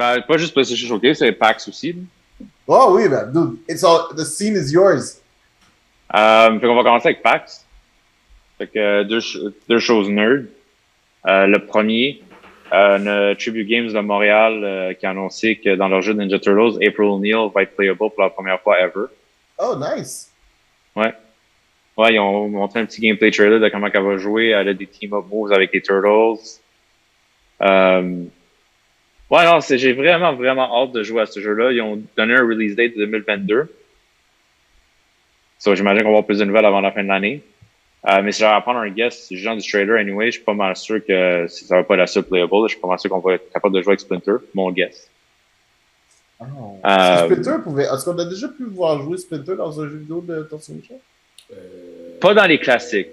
Ben, pas juste PlayStation Showcase, c'est PAX aussi. Là. Oh oui, ben, dude, the scene is yours. Fait qu'on va commencer avec PAX. Fait que deux choses nerd. Le premier, le Tribute Games de Montréal qui a annoncé que dans leur jeu Ninja Turtles, April O'Neil va être playable pour la première fois ever. Oh, nice. Ouais. Ouais, ils ont montré un petit gameplay trailer de comment elle va jouer. Elle a des team-up moves avec les Turtles. Ouais, non, j'ai vraiment, vraiment hâte de jouer à ce jeu-là. Ils ont donné un release date de 2022. So, j'imagine qu'on va avoir plus de nouvelles avant la fin de l'année. Mais si j'avais à prendre un guess, genre du trailer anyway, je suis pas mal sûr que ça va pas être la seule playable. Je suis pas mal sûr qu'on va être capable de jouer avec Splinter, mon guess. Oh. Est-ce que Splinter pouvait. Est-ce qu'on a déjà pu voir jouer Splinter dans un jeu vidéo de Tortue Ninja? Pas dans les classiques.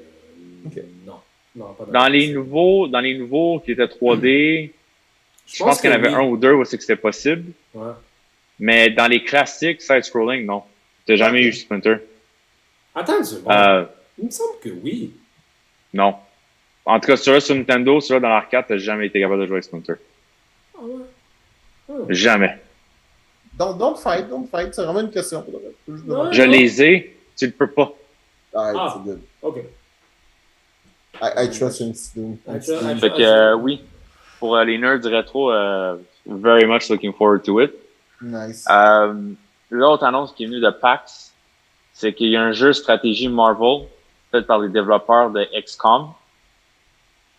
Ok. Non, pas dans les nouveaux qui étaient 3D, je pense qu'il y en avait un ou deux où c'est que c'était possible. Ouais. Mais dans les classiques side-scrolling, non. T'as jamais eu Splinter. Attends une seconde. Il me semble que oui. Non. En tout cas, sur Nintendo, dans l'arcade, t'as jamais été capable de jouer avec Splinter. Ah ouais. Oh. Jamais. Don't fight. C'est vraiment une question. Je les ai, tu le peux pas. Alright, c'est good. Ok. I trust in Steam. Fait que oui, pour les nerds rétro, very much looking forward to it. Nice. L'autre annonce qui est venue de PAX, c'est qu'il y a un jeu stratégie Marvel fait par les développeurs de XCOM. Pour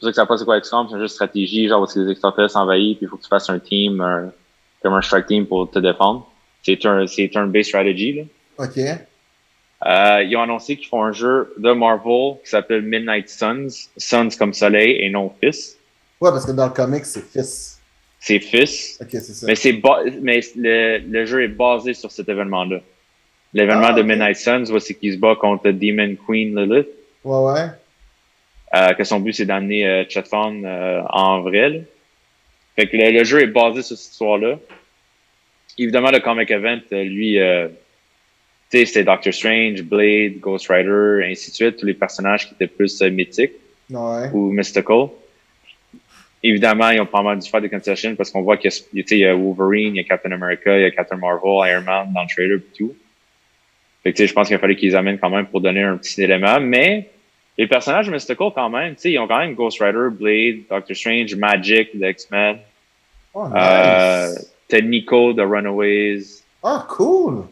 ceux qui savent pas c'est quoi XCOM, c'est un jeu de stratégie, genre où les extraterrestres envahissent, puis il faut que tu fasses un team, comme un strike team pour te défendre. C'est turn-based strategy, là. Ok. Ils ont annoncé qu'ils font un jeu de Marvel qui s'appelle Midnight Suns. Suns comme soleil et non fils. Ouais, parce que dans le comic, c'est fils. C'est fils. Ok, c'est ça. Mais le jeu est basé sur cet événement-là. L'événement de Midnight Suns, c'est qu'il se bat contre Demon Queen Lilith. Ouais. Que son but, c'est d'amener Chetfon en vrai. Là. Fait que le jeu est basé sur cette histoire-là. Évidemment, le comic event, lui, tu sais, c'était Doctor Strange, Blade, Ghost Rider, ainsi de suite, tous les personnages qui étaient plus mythiques ou mystical. Évidemment, ils ont pas mal dû faire des concessions parce qu'on voit qu'il y a Wolverine, il y a Captain America, il y a Captain Marvel, Iron Man dans le trailer et tout. Fait que je pense qu'il a fallu qu'ils amènent quand même pour donner un petit élément, mais les personnages mystical quand même, ils ont quand même Ghost Rider, Blade, Doctor Strange, Magic, The X-Men. Oh, nice. T'as Nico, The Runaways. Ah, cool.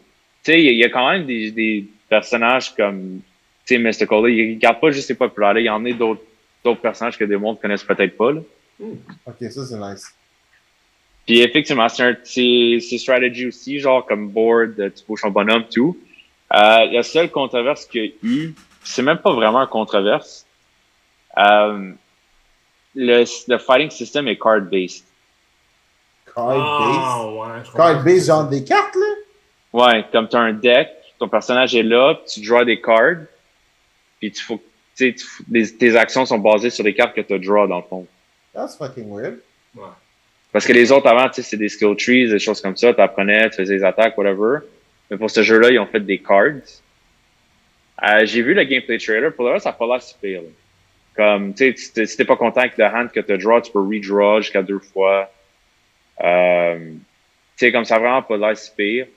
Tu sais, il y a quand même des personnages comme, tu sais, Mystical, là, ils gardent pas juste les populaires, là, il y en a d'autres personnages que des mondes connaissent peut-être pas, là. Ok, ça, c'est nice. Puis effectivement, c'est strategy aussi, genre comme board, tu bouges ton bonhomme, tout. La seule controverse qu'il y a eu, c'est même pas vraiment une controverse, le fighting system est card-based. Card-based? Card-based, genre des cartes, là? Ouais, comme tu as un deck, ton personnage est là, tu draws des cards, puis tes actions sont basées sur les cartes que tu as draw dans le fond. That's fucking weird. Ouais. Parce que les autres avant, tu sais, c'est des skill trees, des choses comme ça, tu apprenais, tu faisais des attaques, whatever. Mais pour ce jeu-là, ils ont fait des cards. J'ai vu le gameplay trailer, pour le reste, ça n'a pas l'air si pire. Là. Comme, tu sais, si t'es pas content avec le hand que tu draw, tu peux redraw jusqu'à 2 fois. Tu sais, comme ça, vraiment pas l'air si pire.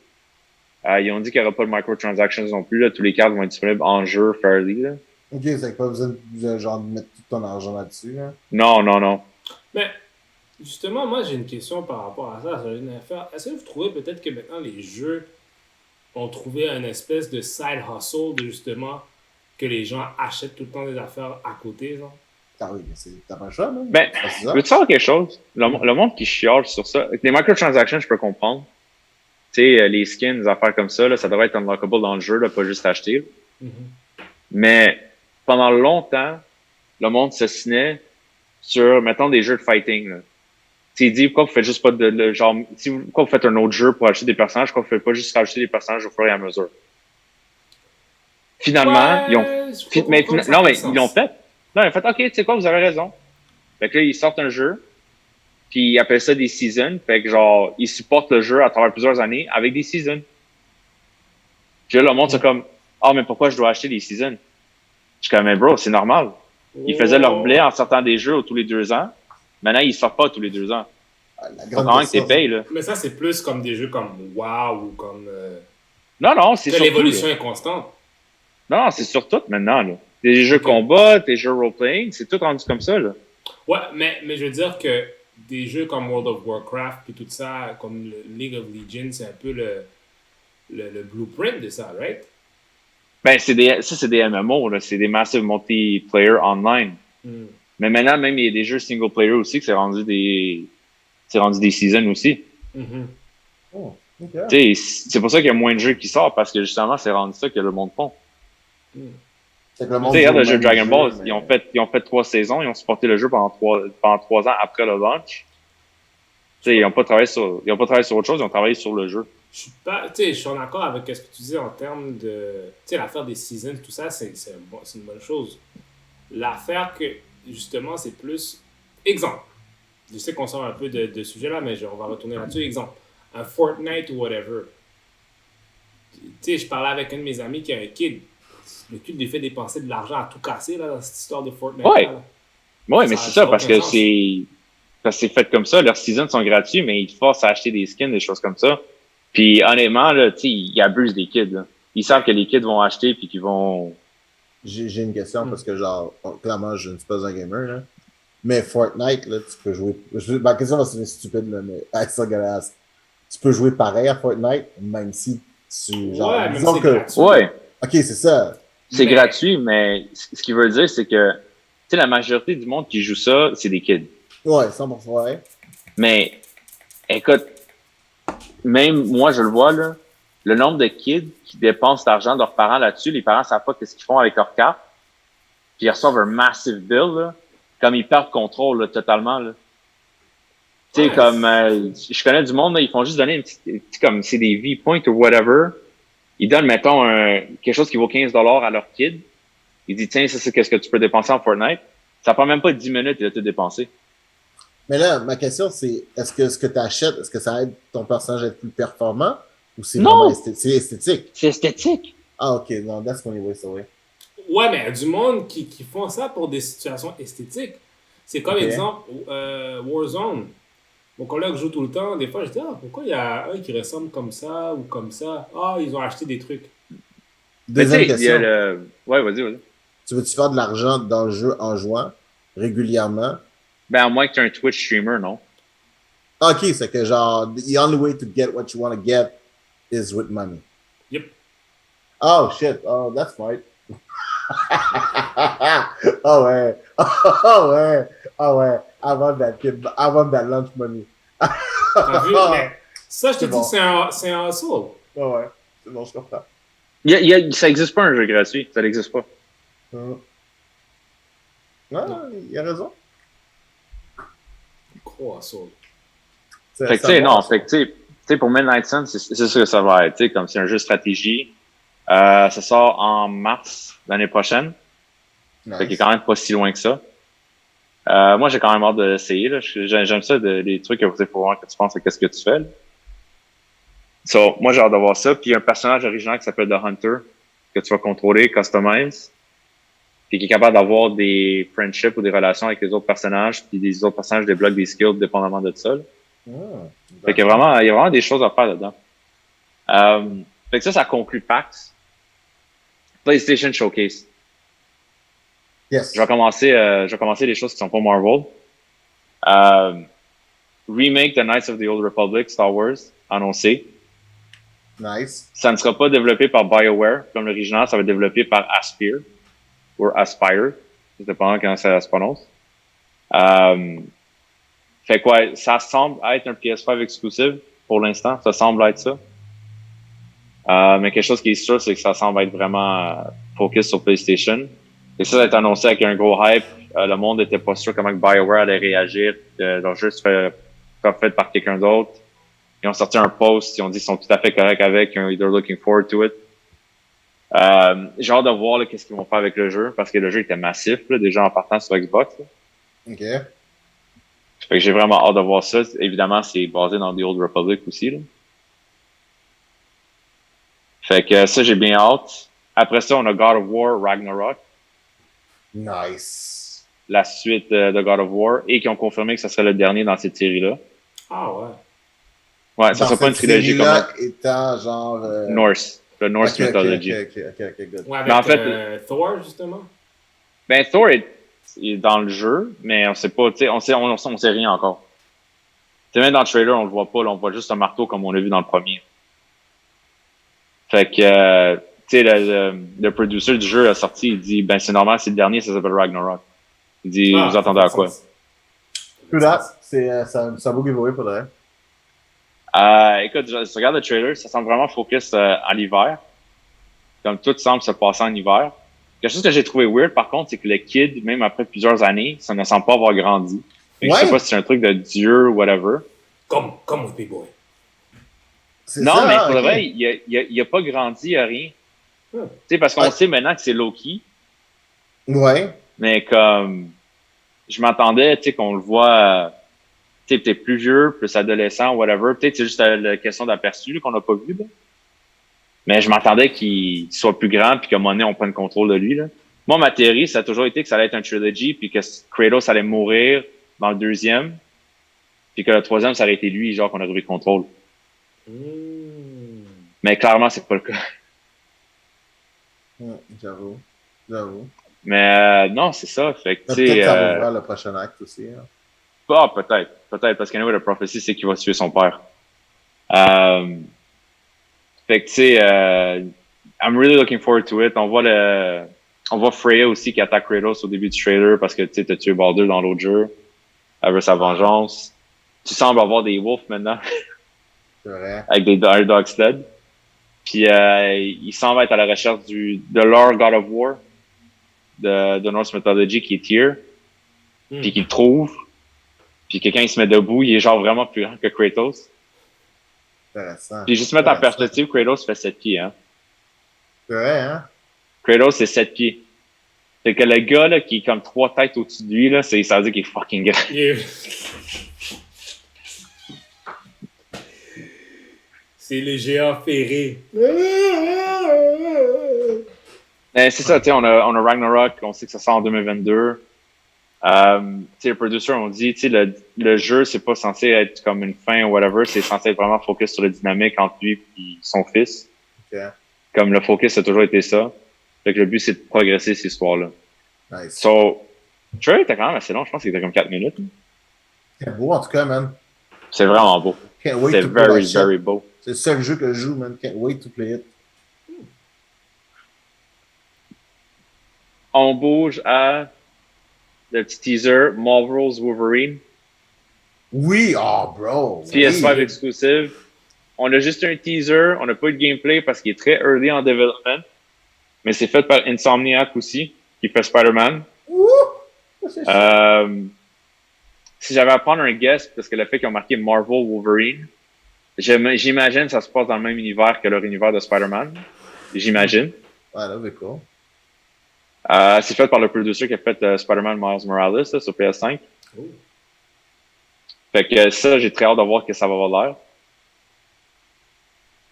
Ils ont dit qu'il n'y aura pas de microtransactions non plus. Là. Tous les cartes vont être disponibles en jeu fairly. Là. Ok, c'est pas besoin de genre de mettre tout ton argent là-dessus. Là. Non. Mais justement, moi j'ai une question par rapport à ça. C'est une affaire. Est-ce que vous trouvez peut-être que maintenant les jeux ont trouvé une espèce de side hustle de justement que les gens achètent tout le temps des affaires à côté, genre? Ah oui, mais t'as pas le choix, non? Ben, veux-tu savoir quelque chose? Le monde qui chiale sur ça, les microtransactions, je peux comprendre. Tu sais, les skins, des affaires comme ça, là, ça devrait être unlockable dans le jeu, là, pas juste acheter. Mais pendant longtemps, le monde s'assinait sur, mettons, des jeux de fighting. Là. Tu dis, pourquoi vous faites juste pas genre, pourquoi vous faites un autre jeu pour acheter des personnages, pourquoi vous faites pas juste rajouter des personnages au fur et à mesure? Finalement, ils ont, ils l'ont fait. Non, ils ont fait, OK, tu sais quoi, vous avez raison. Fait que là, ils sortent un jeu, puis ils appellent ça des seasons. Fait que genre, ils supportent le jeu à travers plusieurs années avec des seasons. Puis là, le monde, c'est comme, mais pourquoi je dois acheter des seasons? Je suis comme, mais bro, c'est normal. Ils faisaient leur blé en sortant des jeux tous les 2 ans. Maintenant, ils sortent pas tous les 2 ans. La Faut grande quand même que question. tu payes, là. Mais ça, c'est plus comme des jeux comme WoW ou comme. Non, c'est Que sur tout, l'évolution là. est constante. Non, c'est sur tout maintenant, là. Des jeux combat, des jeux role-playing, c'est tout rendu comme ça, là. Ouais, mais je veux dire que des jeux comme World of Warcraft et tout ça, comme le League of Legends, c'est un peu le blueprint de ça, right? Ben, c'est des MMO, là. C'est des massive multiplayer online. Mm. Mais maintenant, même, il y a des jeux single player aussi que c'est rendu des seasons aussi. Mm-hmm. Oh, ok. Tu sais, c'est pour ça qu'il y a moins de jeux qui sortent parce que justement, c'est rendu ça que le monde font. C'est que le Tu monde sais, joue regarde le au jeu même Dragon Ball, mais- ils ont fait 3 saisons, ils ont supporté le jeu pendant 3 ans après le launch. Tu sais, ils n'ont pas travaillé sur autre chose, ils ont travaillé sur le jeu. Je suis pas, tu sais, je suis en accord avec ce que tu dis en termes de, tu sais, l'affaire des seasons, tout ça, c'est une bonne chose. L'affaire que, justement, c'est plus, exemple, je sais qu'on sort un peu de sujet là, mais on va retourner là-dessus, exemple, un Fortnite ou whatever. Tu sais, je parlais avec un de mes amis qui a un kid. Le kid lui fait dépenser de l'argent à tout casser, là, dans cette histoire de Fortnite. Ouais. Là. Ouais, mais c'est ça, n'a parce aucun que sens. c'est fait comme ça. Leurs seasons sont gratuits, mais ils te forcent à acheter des skins, des choses comme ça. Puis honnêtement, là, tu sais, ils abusent des kids, là. Ils savent que les kids vont acheter puis qu'ils vont. J'ai une question parce que, genre, clairement, je ne suis pas un gamer, là. Mais Fortnite, là, tu peux jouer. Ma question va sonner stupide, là, mais ça, galasse. Tu peux jouer pareil à Fortnite, même si tu. Genre, Ouais, même disons si que. c'est gratuit. Ouais, Ok, c'est ça. c'est Mais- gratuit, mais ce qu'il veut dire, c'est que, tu sais, la majorité du monde qui joue ça, c'est des kids. Ouais, 100%, ouais. Mais, écoute, même moi, je le vois, là, le nombre de kids qui dépensent l'argent de leurs parents là-dessus, les parents savent pas ce qu'ils font avec leur carte, puis ils reçoivent un massive bill, là, comme ils perdent contrôle, là, totalement, là. Tu sais, Ouais, comme, je connais du monde, là, ils font juste donner une petite, comme, c'est des V-points ou whatever. Ils donnent, mettons, quelque chose qui vaut 15$ à leur kid. Ils disent, tiens, ça, c'est qu'est-ce que tu peux dépenser en Fortnite. Ça prend même pas 10 minutes, il a tout dépensé. Mais là, ma question, c'est est-ce que ce que tu achètes, est-ce que ça aide ton personnage à être plus performant ou c'est Non! vraiment c'est esthétique? C'est esthétique. Ah, ok, non, that's when way, so way. Ouais, mais il y a du monde qui font ça pour des situations esthétiques. C'est comme Ok. exemple Warzone. Mon collègue joue tout le temps. Des fois, je dis, ah, pourquoi il y a un qui ressemble comme ça ou comme ça? Ah, ils ont acheté des trucs. Mais tu Deuxième sais, il y question. a le. Ouais, vas-y. Tu veux-tu faire de l'argent dans le jeu en jouant régulièrement? Ben, à moins que tu aies un Twitch streamer, non? Ah, ok, c'est que genre, the only way to get what you want to get is with money. Yep. Oh shit, oh, that's smart. Oh ouais, oh ouais, oh ouais, I want that lunch money. T'as vu? Mais ça, je te C'est dis bon. que c'est un hustle. Oh ouais, c'est bon, je comprends. Ça existe pas un jeu gratuit. Ça n'existe pas. Non, il a raison. Gros hustle. C'est- Fait que, ça tu sais, va, non, ça. fait que, tu sais, pour Midnight Sun, c'est ça que ça va être, tu sais, comme c'est un jeu de stratégie. Ça sort en mars l'année prochaine. Nice. Fait qu'il est quand même pas si loin que ça. Moi, j'ai quand même hâte de l'essayer, là. J'aime ça, les trucs que vous faut voir que tu penses à qu'est-ce que tu fais, là. So, moi, j'ai hâte de voir ça. Puis, il y a un personnage original qui s'appelle The Hunter, que tu vas contrôler, customize. Puis, qui est capable d'avoir des friendships ou des relations avec les autres personnages. Puis, les autres personnages débloquent des skills dépendamment de ça, là. Fait qu'il y a vraiment des choses à faire là-dedans. Fait que ça conclut PAX. PlayStation Showcase. Yes. Je vais commencer les choses qui sont pas Marvel. Remake The Knights of the Old Republic, Star Wars, annoncé. Nice. Ça ne sera pas développé par BioWare comme l'original, ça va être développé par Aspyr ou Aspire, je sais pas comment ça se prononce. Fait quoi, ça semble être un PS5 exclusive pour l'instant, ça semble être ça. Mais quelque chose qui est sûr, c'est que ça semble être vraiment focus sur PlayStation. Et ça a été annoncé avec un gros hype. Le monde n'était pas sûr comment BioWare allait réagir. Leur jeu serait fait par quelqu'un d'autre. Ils ont sorti un post, ils ont dit qu'ils sont tout à fait corrects avec, they're looking forward to it. J'ai hâte de voir là, qu'est-ce qu'ils vont faire avec le jeu, parce que le jeu était massif, là, déjà en partant sur Xbox. Là. Ok. Fait que j'ai vraiment hâte de voir ça. Évidemment, c'est basé dans The Old Republic aussi. Là. Fait que ça, j'ai bien hâte. Après ça, on a God of War Ragnarok, Nice. la suite de God of War, et qui ont confirmé que ce serait le dernier dans cette série-là. Ah ouais. Ouais, ça Dans sera pas une cette trilogie comme série-là étant genre. Norse. Le Norse Mythology. Ok, good. Ouais, avec Mais en fait, Thor, justement. ben Thor est dans le jeu, mais on sait pas, tu sais, on sait rien encore. Tu sais, même dans le trailer, on le voit pas, là, on voit juste un marteau comme on l'a vu dans le premier. Fait que, tu sais, le producer du jeu a sorti, il dit, ben c'est normal, c'est le dernier, ça s'appelle Ragnarok. Il dit, vous Ah, ça attendez fait à quoi? sens. Ça fait Tout là, sens. c'est un beau giveaway pour vrai. Écoute, je regarde le trailer, ça semble vraiment focus à l'hiver. Comme tout semble se passer en hiver. Quelque chose que j'ai trouvé weird, par contre, c'est que le kid, même après plusieurs années, ça ne semble pas avoir grandi. Fait que je sais pas Ouais, si c'est un truc de Dieu ou whatever. Comme with Big Boy. c'est Non, ça, mais hein, pour le ok. vrai, il a pas grandi, il a rien. Hmm. Tu sais, parce qu'on Ouais. sait maintenant que c'est Loki, Ouais, mais comme je m'attendais, tu sais, qu'on le voit, tu sais, peut-être plus vieux, plus adolescent, whatever. Peut-être c'est juste la question d'aperçu là, qu'on n'a pas vu, là. Mais je m'attendais qu'il soit plus grand puis qu'à un moment donné, on prenne contrôle de lui, là. Moi, ma théorie, ça a toujours été que ça allait être un trilogy puis que Kratos allait mourir dans le deuxième puis que le troisième, ça aurait été lui, genre, qu'on aurait pris le contrôle. Hmm. Mais clairement, c'est pas le cas. j'avoue. Mais non, c'est ça. Fait que, tu Mais sais, peut-être que ça va ouvrir le prochain acte aussi. Hein. peut-être, parce qu'anyway, la prophétie, c'est qu'il va tuer son père. Euh, fait que, tu sais, I'm really looking forward to it. On voit Freya aussi qui attaque Kratos au début du trailer parce que, tu sais, t'as tué Baldur dans l'autre jeu. Elle veut sa vengeance. Tu sembles avoir des wolves maintenant, C'est vrai. avec des Dog Sled. Puis, il semble être à la recherche de leur God of War, de Norse Mythology, qui est Tyr. Puis qu'il le trouve. Puis quelqu'un, il se met debout, il est genre vraiment plus grand que Kratos. Intéressant. Puis juste mettre en perspective, Kratos fait 7 pieds, hein. C'est vrai, hein? Kratos, c'est 7 pieds. Fait que le gars, là, qui est comme 3 têtes au-dessus de lui, là, ça veut dire qu'il est fucking grand. Yeah. C'est le géant ferré. Mais c'est ça, tu sais, on a Ragnarok, on sait que ça sort en 2022. Tu sais, le producer, on dit, tu sais, le jeu, c'est pas censé être comme une fin ou whatever, c'est censé être vraiment focus sur la dynamique entre lui et son fils. Ok. Comme le focus a toujours été ça. Fait que le but, c'est de progresser cette histoire-là. Nice. So, le trailer était quand même assez long, je pense qu'il était comme 4 minutes. C'est beau en tout cas, man. C'est vraiment beau. Can't wait C'est to play that very, shit. very beau. C'est le seul jeu que je joue, man. Can't wait to play it. On bouge à le petit teaser Marvel's Wolverine. Oui, oh, bro. PS5 Oui. exclusive. On a juste un teaser. On n'a pas eu de gameplay parce qu'il est très early en development. Mais c'est fait par Insomniac aussi, qui fait Spider-Man. Ouh! C'est Si j'avais à prendre un guess, parce que le fait qu'ils ont marqué Marvel Wolverine, j'imagine que ça se passe dans le même univers que leur univers de Spider-Man. J'imagine. Ouais, là, c'est cool. C'est fait par le producer qui a fait Spider-Man Miles Morales là, sur PS5. Oh. Fait que ça, j'ai très hâte de voir que ça va avoir l'air.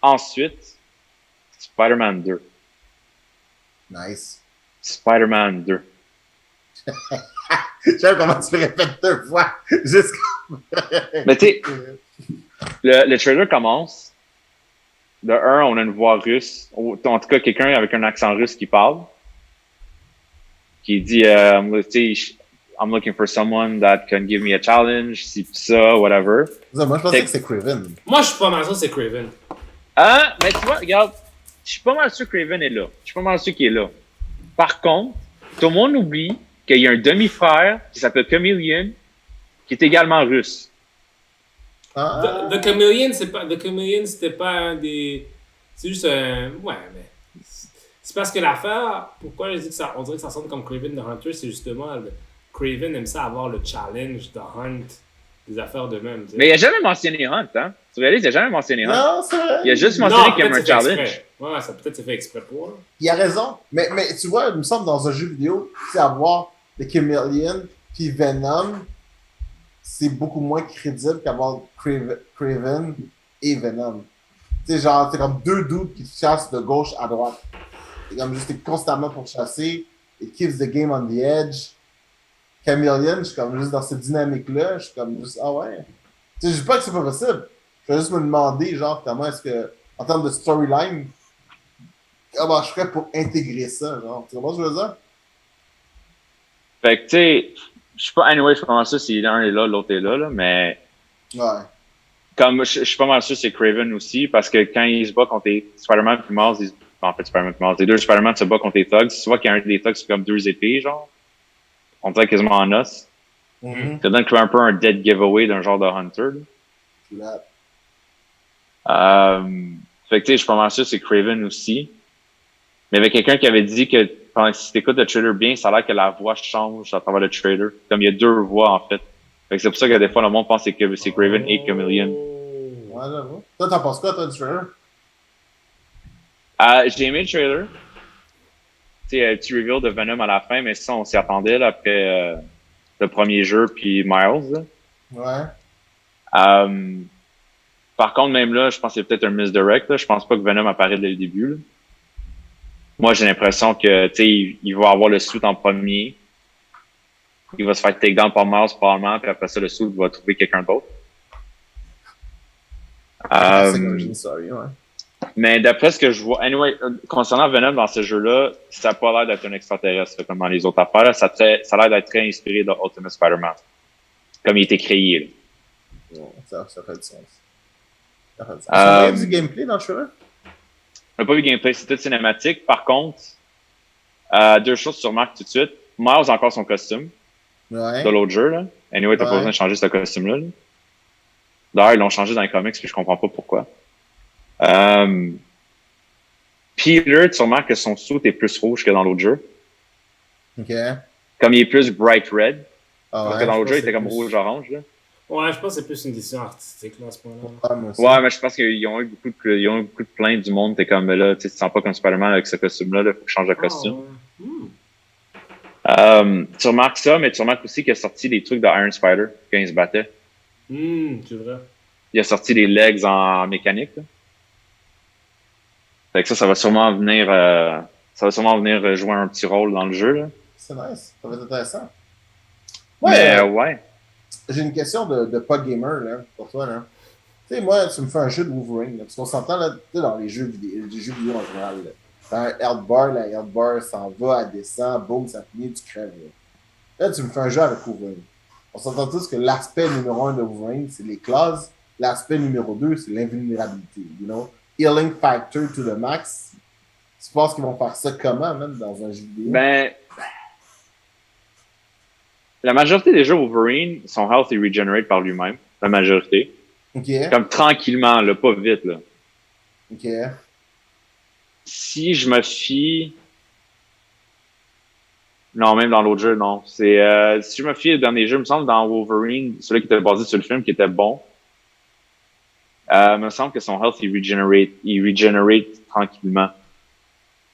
Ensuite, Spider-Man 2. Nice. Spider-Man 2. J'aime comment tu le répètes 2 fois. Jusqu'à. Mais tu sais, le trailer commence. De un, on a une voix russe. En tout cas, quelqu'un avec un accent russe qui parle. Qui dit, tu sais, I'm looking for someone that can give me a challenge, si ça, whatever. Moi, je pensais que c'est Craven. Moi, je suis pas mal sûr que c'est Craven. Ah, mais tu vois, regarde, je suis pas mal sûr que Raven est là. Je suis pas mal sûr qu'il est là. Par contre, tout le monde oublie qu'il y a un demi-frère qui s'appelle Chameleon, qui est également russe. Ah, The Chameleon, c'était pas un des. C'est juste un. Ouais, mais. C'est parce que l'affaire. Pourquoi je dis que ça. On dirait que ça sonne comme Craven the Hunter, c'est justement. Craven aime ça avoir le challenge de Hunt, des affaires de même. Mais il a jamais mentionné Hunt, hein? Tu réalises, il a jamais mentionné Hunt. non, c'est vrai. Il a juste mentionné qu'il y avait un peut-être c'est fait challenge. exprès. Ouais, ça peut-être c'est fait exprès pour. Hein. Il a raison. Mais tu vois, il me semble dans un jeu vidéo, c'est avoir le Chameleon puis Venom, c'est beaucoup moins crédible qu'avoir Craven et Venom. Tu sais, genre, c'est comme deux dudes qui te chassent de gauche à droite. C'est comme juste, t'es constamment pour chasser. It keeps the game on the edge. Chameleon, je suis comme juste dans cette dynamique-là, je suis comme juste, ah ouais. Tu sais, je dis pas que c'est pas possible. Je vais juste me demander, genre, comment est-ce que, en termes de storyline, comment je ferais pour intégrer ça, genre. Tu comprends ce que je veux dire? Fait que, tu sais, je suis pas, anyway, je suis pas mal sûr si l'un est là, l'autre est là, mais Ouais. comme je suis pas mal sûr c'est Craven aussi, parce que quand il se bat contre les Spider-Man et Miles, en fait, Spider-Man et Miles, les deux Spider-Man se battent contre les Thugs, tu vois qu'il y a un des Thugs qui a comme deux épées, genre. On dirait quasiment en os. Ça donne un peu un dead giveaway d'un genre de Hunter, Là. fait que, tu sais, je suis pas mal sûr c'est Craven aussi. Mais il y avait quelqu'un qui avait dit que si tu écoutes le trailer bien, ça a l'air que la voix change à travers le trailer. Comme il y a deux voix, en fait. Fait que c'est pour ça que des fois, le monde pense que c'est Craven et Chameleon. Ouais, j'avoue. Toi, t'en penses quoi, toi, du trailer? J'ai aimé le trailer. Tu sais, un petit reveal de Venom à la fin, mais ça, on s'y attendait là, après le premier jeu, puis Miles. Là. Ouais. Par contre, même là, je pense que c'est peut-être un misdirect. Là. Je pense pas que Venom apparaît dès le début. Là. Moi, j'ai l'impression que, tu sais, il va avoir le suit en premier. Il va se faire take down par Miles probablement, puis après ça, le suit va trouver quelqu'un d'autre. Classic origin story, ouais. Mais d'après ce que je vois, anyway, concernant Venom dans ce jeu-là, ça n'a pas l'air d'être un extraterrestre comme dans les autres affaires. Là. Ça a l'air d'être très inspiré de Ultimate Spider-Man. Comme il a été créé. Là. Ouais, ça fait du sens. Ça fait du sens. On voyait du gameplay dans le trailer? On n'a pas vu gameplay, c'est tout cinématique. Par contre, deux choses sur Marc tout de suite. Miles a encore son costume Ouais. de l'autre jeu. Là. Anyway, t'as pas besoin de changer ce costume-là. Là. D'ailleurs, ils l'ont changé dans les comics, puis je comprends pas pourquoi. Peter, tu remarques que son suit est plus rouge que dans l'autre jeu. OK. Comme il est plus bright red. Ah, Parce ouais. que dans l'autre jeu, il c'est était comme plus- rouge-orange. Là. Ouais, je pense que c'est plus une décision artistique là, à ce point-là. Ah, moi aussi. Ouais, mais je pense qu'ils ont eu ils ont eu beaucoup de plaintes du monde. T'es comme, là, tu te sens pas comme Spider-Man avec ce costume-là. Il faut que je change de costume. Ah, ouais. Tu remarques ça, mais tu remarques aussi qu'il a sorti des trucs de Iron Spider quand il se battait. C'est vrai. Il a sorti les legs en mécanique. Là. Fait que ça va sûrement venir, jouer un petit rôle dans le jeu. Là. C'est nice. Ça va être intéressant. Ouais, mais ouais. J'ai une question de pas gamer là, pour toi. Là. Tu sais, moi, tu me fais un jeu de Wolverine. Là, parce qu'on s'entend là, dans les jeux vidéo en général. Là. T'as un health bar, la health bar s'en va, elle descend, boum, ça finit, tu crèves. Là, tu me fais un jeu avec Wolverine. On s'entend tous que l'aspect numéro 1 de Wolverine, c'est les classes. L'aspect numéro 2, c'est l'invulnérabilité. You know? Healing factor to the max. Tu penses qu'ils vont faire ça comment, même, dans un jeu vidéo? Ben, la majorité des jeux Wolverine, son health est regenerate par lui-même. La majorité. OK. Comme tranquillement, là, pas vite. Là. OK. Si je me fie. Non, même dans l'autre jeu, non. C'est si je me fie dans les jeux, il me semble dans Wolverine, celui qui était basé sur le film, qui était bon. Il me semble que son health il regenerate tranquillement.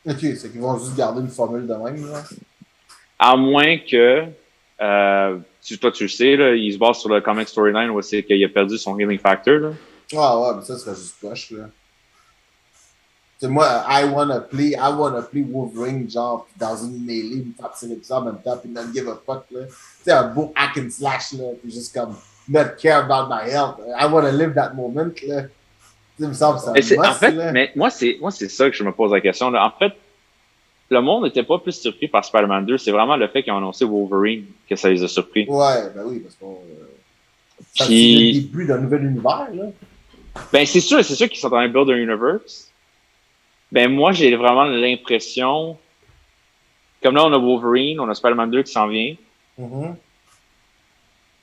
OK, c'est qu'ils vont juste garder une formule de même, là. À moins que toi tu le sais, là, il se base sur le comic storyline où c'est qu'il a perdu son healing factor. Là. Ah ouais, mais ça serait juste poche, là. C'est moi, I wanna play Wolverine, genre, dans une mêlée, me faire tirer dessus en même temps, puis not give a fuck, là. C'est un beau hack and slash, là, puis juste comme, not care about my health. I wanna live that moment, là. Tu me semble que c'est un must, en fait, là. mais moi, c'est ça que je me pose la question. Là. En fait, le monde n'était pas plus surpris par Spider-Man 2. C'est vraiment le fait qu'ils ont annoncé Wolverine que ça les a surpris. Ouais, ben oui, parce que ça c'est Puis, le début d'un nouvel univers, là. ben c'est sûr qu'ils sont en train de build un universe. Ben moi, j'ai vraiment l'impression, comme là, on a Wolverine, on a Spider-Man 2 qui s'en vient. Mm-hmm.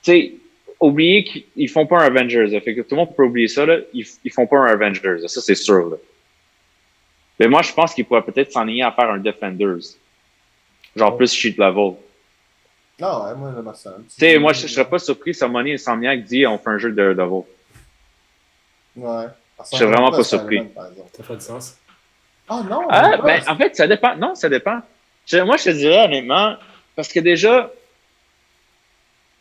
Tu sais, oubliez qu'ils font pas un Avengers. Là. Fait que tout le monde peut oublier ça. Là. Ils font pas un Avengers. Là. Ça, c'est sûr. Là. Mais moi, je pense qu'ils pourraient peut-être s'enligner à faire un Defenders. Genre plus cheat level. Ah ouais, moi, j'aime ça. Tu sais, moi, je serais pas surpris si Sony Insomniac dit on fait un jeu de Daredevil. Ouais. Je serais vraiment pas surpris. Ça fait du sens. Ah non! Ben, en fait, ça dépend. Non, ça dépend. Moi, je te dirais honnêtement, parce que déjà,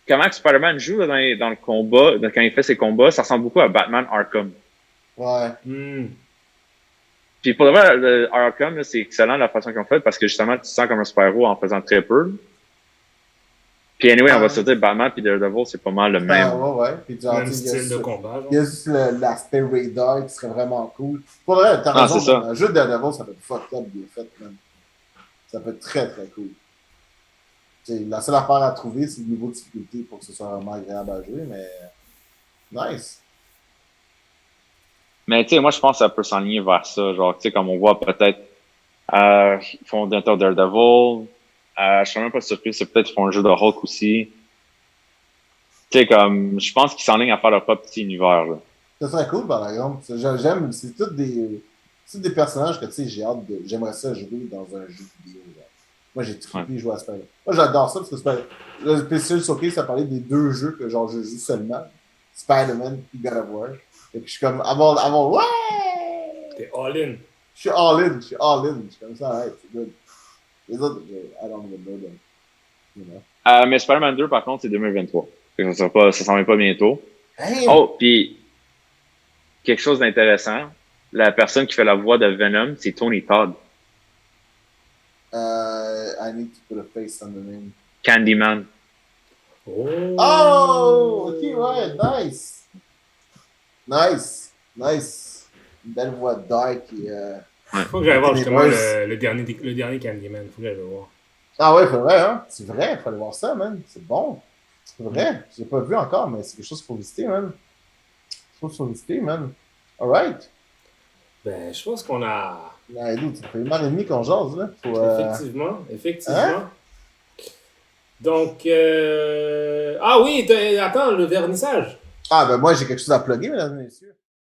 comment Spider-Man joue là, dans le combat, quand il fait ses combats, ça ressemble beaucoup à Batman Arkham. Ouais. Puis pour le vrai, le Arkham, là, c'est excellent la façon qu'ils ont fait parce que justement, tu te sens comme un super-héros en faisant très peu. Puis anyway, on va se dire, Batman puis Daredevil, c'est pas mal le même. Ouais. Puis genre, Même tu sais, il y a style de juste- combat. il y a juste l'aspect radar qui serait vraiment cool. Pour vrai, t'as Ah, raison, c'est ça. man. Un jeu de Daredevil, ça peut être fucked up bien fait, man. Ça peut être très très cool. T'sais, la seule affaire à trouver, c'est le niveau de difficulté pour que ce soit vraiment agréable à jouer, mais nice. Mais tu sais, moi, je pense que ça peut s'enligner vers ça. Genre, tu sais, comme on voit peut-être, ils font bientôt Daredevil. Je suis même pas surpris, c'est peut-être qu'ils font un jeu de Hulk aussi. Tu sais, comme, je pense qu'ils s'enlignent à faire leur propre petit univers, là. Ça serait cool, par exemple. J'aime, c'est tous des personnages que, tu sais, j'aimerais ça jouer dans un jeu vidéo, là. Moi, j'ai trippé jouer à Spider-Man. Moi, j'adore ça parce que le Special Showcase, ça parlait des deux jeux que, genre, je joue seulement. Spider-Man et God of War. Et puis, je suis comme, ouais! T'es all-in. Je suis all-in. Je suis comme ça, ouais, c'est good. Les autres, I don't even know them. You know. Mais Spider-Man 2, par contre, c'est 2023. Fait que ça s'en vient pas bientôt. Damn! Oh, puis quelque chose d'intéressant. La personne qui fait la voix de Venom, c'est Tony Todd. I need to put a face on the name. Candyman. Oh! Ok, ouais, nice! Nice! Une belle voix dark et... Faut que j'aille voir justement Ténébreuse. le dernier Candyman. Faut que j'aille le voir. Ah ouais, c'est vrai, hein? C'est vrai, faut aller voir ça, man. C'est bon. C'est vrai. Je l'ai pas vu encore, mais c'est quelque chose qu'il faut visiter, man. Alright. Ben, je pense qu'on a... Ouais, dude, ça fait 1 heure et demie qu'on jase, là. Faut, Effectivement. Hein? Donc, ah oui, attends, le vernissage. Ah, ben moi, j'ai quelque chose à plugger, mesdames et messieurs.